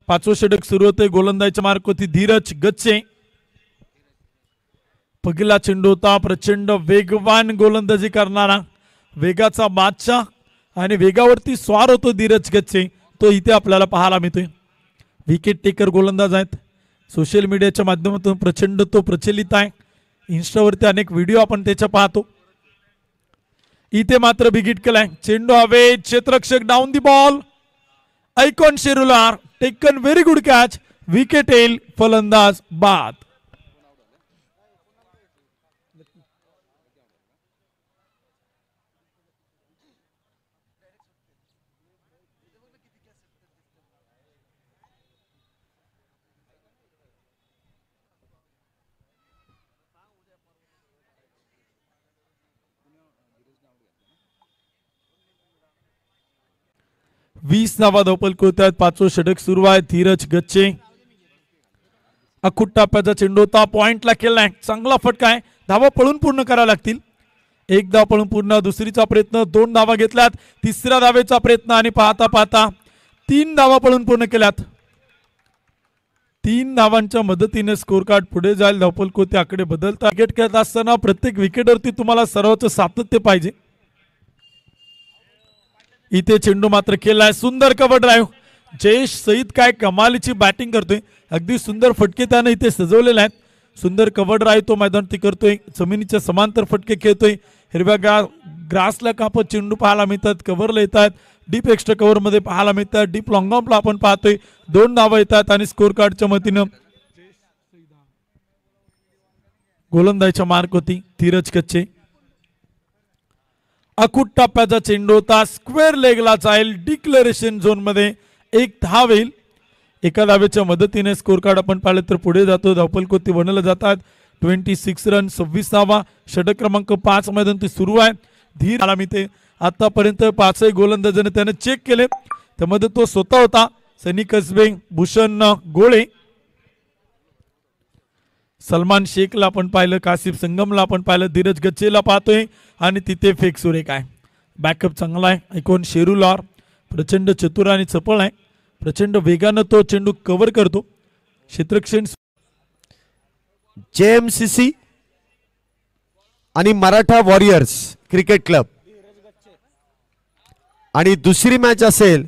पाचवं षटक सुरू होते. गोलंदाजीच्या मार्क होती धीरज गच्चे. पहिला चेंडू होता. प्रचंड वेगवान गोलंदाजी करणारा, वेगाचा बादशाह आणि वेगावरती स्वार होतो धीरज गच्चे, तो इथे आपल्याला पाहायला मिळतोय. विकेट टेकर गोलंदाज आहेत. सोशल मीडियाच्या माध्यमातून प्रचंड तो प्रचलित आहे. इन्स्टावरती अनेक व्हिडिओ आपण त्याच्या पाहतो. इथे मात्र बिगिट केलाय. चेंडू हवे. क्षेत्ररक्षक डाऊन दी बॉल. आयकॉन शेरुलार taken very good catch. Wicket येईल. फलंदाज बाद. वीस धावा धावपल कोतात. पाचवं षटक सुरू आहे. धीरज गच्चे. अखुट टाप्याचा चेंडू होता. पॉइंटला केलाय. चांगला फटका आहे. धावा पळून पूर्ण कराव्या लागतील. एक धाव पळून पूर्ण. दुसरीचा प्रयत्न. 2 धावा घेतल्यात. तिसऱ्या धावेचा प्रयत्न आणि पाहता पाहता 3 धावा पळून पूर्ण केल्यात. 3 धावांच्या मदतीने स्कोर कार्ड पुढे जाईल. धावपल कोते आकडे बदलतात. विकेट खेळत असताना प्रत्येक विकेटवरती तुम्हाला सर्वोच्च सातत्य पाहिजे. इथे चेंडू मात्र केलाय. सुंदर कव्हर ड्राईव्ह. जयेश सईद काय कमालीची बॅटिंग करतोय. अगदी सुंदर फटके त्याने इथे सजवलेले आहेत. सुंदर कव्हर ड्राईव्ह तो मैदान ती करतोय. जमिनीच्या समांतर फटके खेळतोय. हिरव्या ग्रासला कापत चेंडू पाहायला मिळतात. कव्हरला येतात. डीप एक्स्ट्रा कव्हर मध्ये पाहायला मिळतात. डीप लॉंग ऑफला आपण पाहतोय. 2 धावा येतात आणि स्कोर कार्डच्या मतीनं गोलंदाजीच्या मार्क होती धीरज गच्चे. अखुट टप्प्याचा चेंडू होता. स्क्वेअर लेगला जाईल. डिक्लेरेशन झोन मध्ये 1 धाव येईल. एका धावेच्या मदतीने स्कोर कार्ड आपण पाहिलं तर पुढे जातो. धावपल कोती बनवले जातात. 26 रन 26 धावा. षटक क्रमांक 5 मैदान ते सुरू आहे. धीर आला मी ते आतापर्यंत 5 गोलंदाजाने त्याने चेक केले. त्यामध्ये तो स्वतः होता. सनी कसबे, भूषण गोळे, सलमान शेखला आपण पाहिलं. कासिफ संगमला आपण पाहिलं. धीरज गच्चेला पाहतोय आणि तिथे फेक सुरे काय. बॅकअप चांगला आहे. आयकॉन शेरुलार प्रचंड चतुर आणि चपळ आहे. प्रचंड वेगानं तो चेंडू कव्हर करतो. क्षेत्ररक्षण JMCC आणि मराठा वॉरियर्स क्रिकेट क्लब आणि दुसरी मॅच असेल.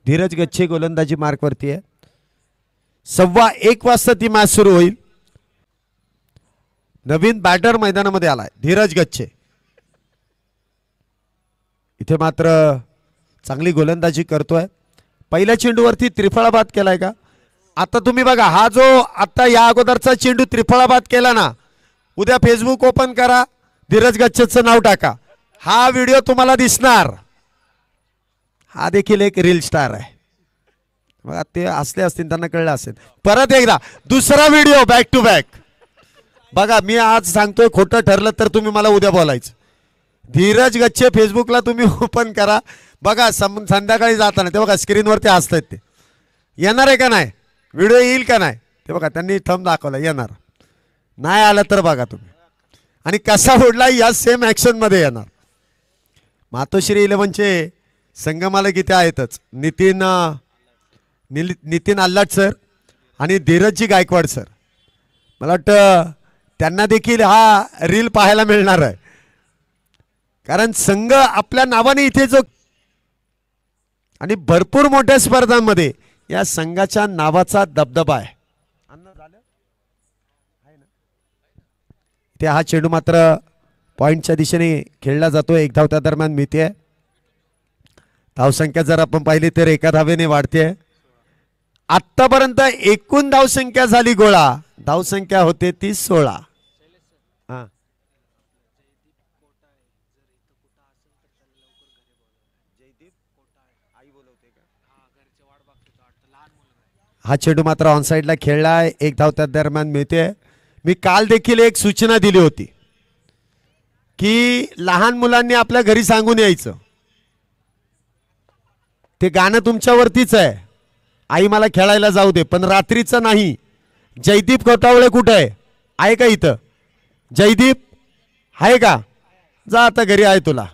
धीरज गच्चे गोलंदाजी मार्कवरती आहे. 1:15 वाजता ती मॅच सुरू होईल. नवीन बॅटर मैदानामध्ये आलाय धीरज गच्चे. इथे मात्र चांगली गोलंदाजी करतोय. पहिल्या चेंडूवरती त्रिफळाबाद केलाय का. आता तुम्ही बघा, हा जो आता या अगोदरचा चेंडू त्रिफळाबाद केला ना, उद्या फेसबुक ओपन करा, धीरज गच्चेचं नाव टाका, हा व्हिडिओ तुम्हाला दिसणार. हा देखील एक रील स्टार आहे बघा. ते असले असतील त्यांना कळलं असेल. परत एकदा दुसरा व्हिडिओ बॅक टू बॅक बघा. मी आज सांगतोय, खोटं ठरलं तर तुम्ही मला उद्या बोलायचं. धीरज गच्चे फेसबुकला तुम्ही ओपन करा बघा. संध्याकाळी जाताना ते बघा स्क्रीनवरती असतात. ते येणार आहे का नाही, व्हिडिओ येईल का नाही ते बघा. त्यांनी थंब दाखवला येणार. नाही आलं तर बघा तुम्ही. आणि कसा उडला या सेम ॲक्शन मध्ये येणार. मातोश्री 11चे संगमाला किती आहेतच. नितीन आल्लाट सर आणि धीरजजी गायकवाड सर. मला वाटतं त्यांना देखील हा रील पाहायला मिळणार आहे. कारण संघ आपल्या नावाने इथे जो आणि भरपूर मोठ्या स्पर्धांमध्ये या संघाच्या नावाचा दबदबा आहे. ते हा चेंडू मात्र पॉइंटच्या दिशेने खेळला जातो. 1 धाव त्या दरम्यान मिळते. धावसंख्या जर आपण पाहिली तर 1 धावेने वाढते. आतापर्यंत एकूण धावसंख्या झाली गोळा. धावसंख्या होते ती 16. हा चेंडू मात्र ऑन साइडला खेळलाय. 1 धाव त्या दरम्यान मिळते. मी काल देखील एक सूचना दिली होती की लहान मुलांनी आपल्या घरी सांगून यायचं. ते गाणं तुमच्यावरतीच आहे, आई मला खेळायला जाऊ दे, पण रात्रीचं नाही. जयदीप कोटावळे कुठे आहे का इथं? जयदीप आहे का? जा आता घरी आहे तुला.